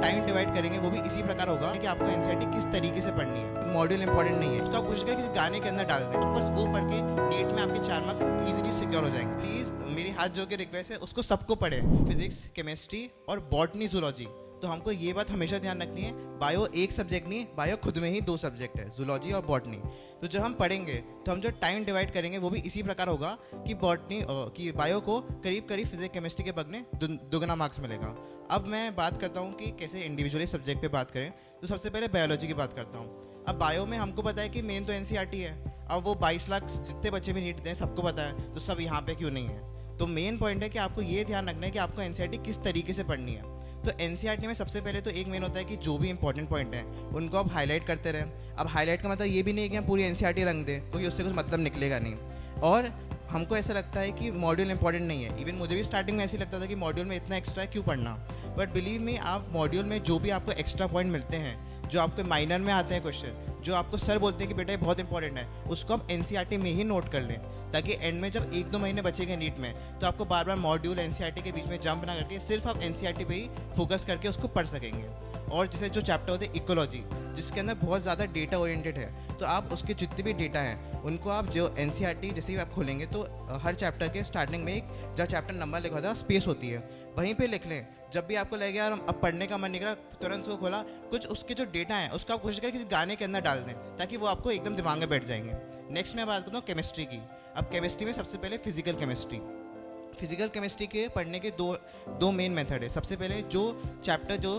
Time divide करेंगे वो भी इसी प्रकार होगा कि आपको एनसीईआरटी किस तरीके से पढ़नी है। मॉड्यूल इंपॉर्टेंट नहीं है, उसको आप कोशिश करें किसी गाने के अंदर डाल दें, बस वो पढ़ के नीट में आपके 4 मार्क्स इजीली सिक्योर हो जाएंगे। प्लीज़ मेरी हाथ जोड़ के रिक्वेस्ट है, उसको सबको पढ़ें, फिजिक्स, केमिस्ट्री और बॉटनी, जूलॉजी। तो हमको ये बात हमेशा ध्यान रखनी है, बायो एक सब्जेक्ट नहीं, बायो खुद में ही 2 सब्जेक्ट है, जूलॉजी और बॉटनी। तो जब हम पढ़ेंगे तो हम जो टाइम डिवाइड करेंगे वो भी इसी प्रकार होगा कि बॉटनी की बायो को करीब करीब फिजिक्स केमिस्ट्री के बगने दुगना मार्क्स मिलेगा। अब मैं बात करता हूँ कि कैसे इंडिविजुअली सब्जेक्ट पे बात करें, तो सबसे पहले बायोलॉजी की बात करता हूँ। अब बायो में हमको पता है कि मेन तो एनसीईआरटी है। अब वो 22 लाख जितने बच्चे भी नीट दें सबको पता है, तो सब यहाँ पे क्यों नहीं है। तो मेन पॉइंट है कि आपको ये ध्यान रखना है कि आपको एनसीईआरटी किस तरीके से पढ़नी है। तो एनसीईआरटी में सबसे पहले तो एक मेन होता है कि जो भी इंपॉर्टेंट पॉइंट है उनको आप हाईलाइट करते रहें। अब हाईलाइट का मतलब ये भी नहीं है कि हम पूरी एनसीईआरटी रंग दें, क्योंकि उससे कुछ मतलब निकलेगा नहीं। और हमको ऐसा लगता है कि मॉड्यूल इंपॉर्टेंट नहीं है। इवन मुझे भी स्टार्टिंग में ऐसे लगता था कि मॉड्यूल में इतना एक्स्ट्रा क्यों पढ़ना, बट बिलीव मी, आप मॉड्यूल में जो भी आपको एक्स्ट्रा पॉइंट मिलते हैं, जो आपके माइनर में आते हैं क्वेश्चन, जो आपको सर बोलते हैं कि बेटा ये बहुत इंपॉर्टेंट है, उसको आप एनसीईआरटी में ही नोट कर लें, ताकि एंड में जब 1-2 महीने बचेंगे नीट में तो आपको बार बार मॉड्यूल एनसीईआरटी के बीच में जंप ना करके सिर्फ आप एनसीईआरटी पे ही फोकस करके उसको पढ़ सकेंगे। और जैसे जो चैप्टर होते हैं इकोलॉजी, जिसके अंदर बहुत ज़्यादा डेटा ओरिएंटेड है, तो आप उसके जितने भी डेटा हैं उनको आप जो एनसीईआरटी जैसे ही आप खोलेंगे तो हर चैप्टर के स्टार्टिंग में एक जहाँ चैप्टर नंबर लिखा होता है स्पेस होती है, वहीं पे लिख लें। जब भी आपको लगे यार अब पढ़ने का मन नहीं करा, तुरंत उसको खोला, कुछ उसके जो डेटा है उसको आप कोशिश करें किसी गाने के अंदर डाल दें, ताकि वो आपको एकदम दिमाग में बैठ जाएंगे। नेक्स्ट मैं बात करता हूँ केमिस्ट्री की। अब केमिस्ट्री में सबसे पहले फिजिकल केमिस्ट्री। फिजिकल केमिस्ट्री के पढ़ने के दो मेन मेथड है। सबसे पहले जो चैप्टर जो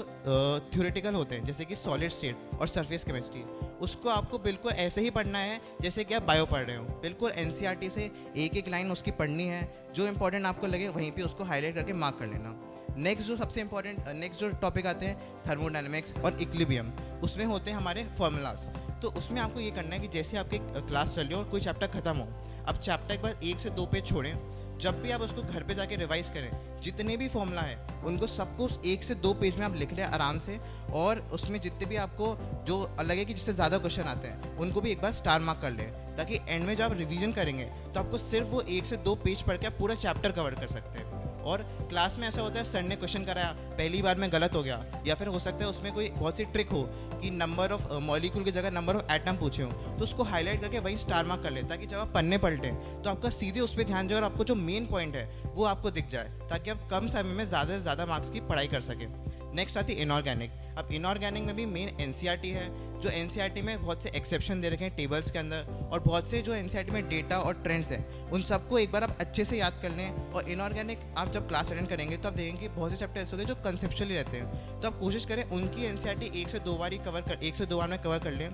थ्योरेटिकल होते हैं, जैसे कि सॉलिड स्टेट और सरफेस केमिस्ट्री, उसको आपको बिल्कुल ऐसे ही पढ़ना है जैसे कि आप बायो पढ़ रहे हो। बिल्कुल एनसीईआरटी से एक एक लाइन उसकी पढ़नी है, जो इंपॉर्टेंट आपको लगे वहीं पे उसको हाईलाइट करके मार्क कर लेना। नेक्स्ट जो सबसे इंपॉर्टेंट नेक्स्ट जो टॉपिक आते हैं थर्मोडायनेमिक्स और इक्विलिब्रियम, उसमें होते हैं हमारे फॉर्मूलाज। तो उसमें आपको ये करना है कि जैसे आपके क्लास चल रही हो और कोई चैप्टर खत्म हो, अब चैप्टर के बाद 1 से 2 पेज छोड़ें, जब भी आप उसको घर पे जाके रिवाइज करें, जितने भी फॉर्मूला है उनको सबको 1 से 2 पेज में आप लिख लें आराम से, और उसमें जितने भी आपको जो लगे कि जिससे ज़्यादा क्वेश्चन आते हैं उनको भी एक बार स्टार मार्क कर लें, ताकि एंड में जब आप रिवीजन करेंगे तो आपको सिर्फ वो 1 से 2 पेज पढ़ के आप पूरा चैप्टर कवर कर सकते हैं। और क्लास में ऐसा होता है सर ने क्वेश्चन कराया, पहली बार में गलत हो गया, या फिर हो सकता है उसमें कोई बहुत सी ट्रिक हो कि नंबर ऑफ मॉलिक्यूल की जगह नंबर ऑफ एटम पूछे हो, तो उसको हाईलाइट करके वहीं स्टार मार्क कर ले, ताकि जब आप पन्ने पलटें तो आपका सीधे उस पर ध्यान जाए और आपको जो मेन पॉइंट है वो आपको दिख जाए, ताकि आप कम समय में ज़्यादा से ज़्यादा मार्क्स की पढ़ाई कर सकें। नेक्स्ट आती है इनऑर्गेनिक। अब इनऑर्गेनिक में भी मेन एनसीईआरटी है, जो एनसीईआरटी में बहुत से एक्सेप्शन दे रखे हैं टेबल्स के अंदर, और बहुत से जो एनसीईआरटी में डेटा और ट्रेंड्स हैं उन सबको एक बार आप अच्छे से याद कर लें। और इनऑर्गेनिक आप जब क्लास अटेंड करेंगे तो आप देखेंगे कि बहुत से चैप्टर ऐसे होते हैं जो कंसेप्चुअली रहते हैं, तो आप कोशिश करें उनकी एनसीईआरटी 1 से 2 बार में कवर कर लें।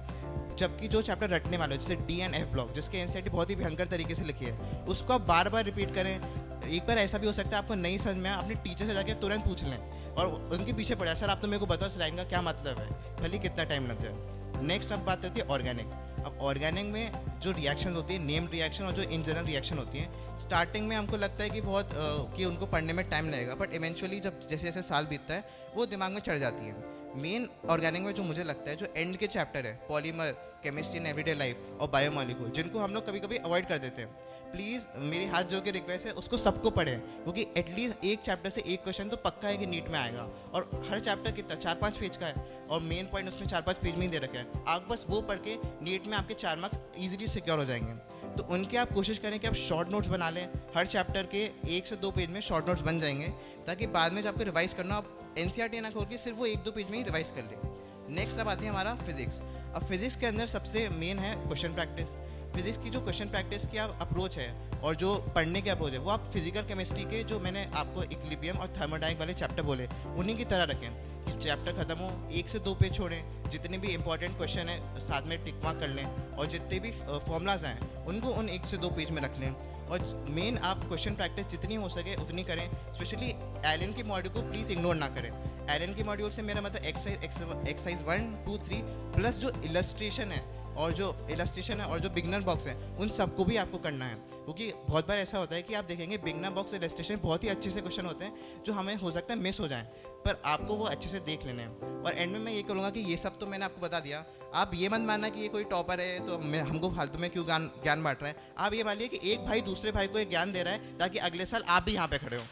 जबकि जो चैप्टर रटने वाले हो, जैसे डी एंड एफ ब्लॉक, जिसके एनसीईआरटी बहुत ही भयंकर तरीके से लिखी है, उसको आप बार बार रिपीट करें। एक बार ऐसा भी हो सकता है आपको नहीं समझ में आए, अपने टीचर से जाके तुरंत पूछ लें और उनके पीछे पड़ा, सर आप तो मेरे को बताओ इस लाइन का क्या मतलब है, भले कितना टाइम लग जाए। नेक्स्ट अब बात होती है ऑर्गेनिक। अब ऑर्गेनिक में जो रिएक्शन होती है, नेम्ड रिएक्शन और जो इन जनरल रिएक्शन होती है, स्टार्टिंग में हमको लगता है कि बहुत कि उनको पढ़ने में टाइम लगेगा, बट इवेंचुअली जब जैसे जैसे साल बीतता है वो दिमाग में चढ़ जाती है। मेन ऑर्गेनिक में जो मुझे लगता है जो एंड के चैप्टर है, polymer, chemistry in everyday life और बायोमॉलिक्यूल, जिनको हम लोग कभी कभी अवॉइड कर देते हैं, प्लीज़ मेरी हाथ जोड़ के रिक्वेस्ट है उसको सबको पढ़ें, क्योंकि एटलीस्ट एक चैप्टर से एक क्वेश्चन तो पक्का है कि नीट में आएगा। और हर चैप्टर कितना 4-5 पेज का है, और मेन पॉइंट उसमें 4-5 पेज में ही दे रखा है। आप बस वो पढ़ के नीट में आपके 4 मार्क्स ईजिली सिक्योर हो जाएंगे। तो उनके आप कोशिश करें कि आप शॉर्ट नोट्स बना लें, हर चैप्टर के 1 से 2 पेज में शॉर्ट नोट्स बन जाएंगे, ताकि बाद में जब आपको रिवाइज करना आप एनसीईआरटी ना खोल के सिर्फ वो 1-2 पेज में ही रिवाइज कर लें। नेक्स्ट अब आती है हमारा फिजिक्स। अब फिजिक्स के अंदर सबसे मेन है क्वेश्चन प्रैक्टिस। फिजिक्स की जो क्वेश्चन प्रैक्टिस की आप अप्रोच है और जो पढ़ने की अप्रोच है, वो आप फिजिकल केमिस्ट्री के जो मैंने आपको इक्विलिब्रियम और थर्मोडायनेमिक्स वाले चैप्टर बोले उन्हीं की तरह रखें कि चैप्टर खत्म हो 1 से 2 पेज छोड़ें, जितने भी इंपॉर्टेंट क्वेश्चन है साथ में टिक मार्क कर लें, और जितने भी फॉर्मूलाज हैं उनको उन 1 से 2 पेज में रख लें। और मेन आप क्वेश्चन प्रैक्टिस जितनी हो सके उतनी करें। स्पेशली एलन के मॉड्यूल को प्लीज़ इग्नोर ना करें। एलन के मॉड्यूल से मेरा मतलब एक्सरसाइज 1, 2, 3 प्लस जो इलस्ट्रेशन है और जो बिगनर बॉक्स है उन सबको भी आपको करना है, क्योंकि बहुत बार ऐसा होता है कि आप देखेंगे बिगनर बॉक्स इलस्ट्रेशन बहुत ही अच्छे से क्वेश्चन होते हैं जो हमें हो सकता है मिस हो जाएं, पर आपको वो अच्छे से देख लेने हैं। और एंड में मैं ये करूँगा कि ये सब तो मैंने आपको बता दिया, आप ये मत मानना कि ये कोई टॉपर है तो हमको फालतू में क्यों ज्ञान बांट रहा है। आप ये मानिए कि एक भाई दूसरे भाई को एक ज्ञान दे रहा है ताकि अगले साल आप भी यहाँ पे खड़े हो।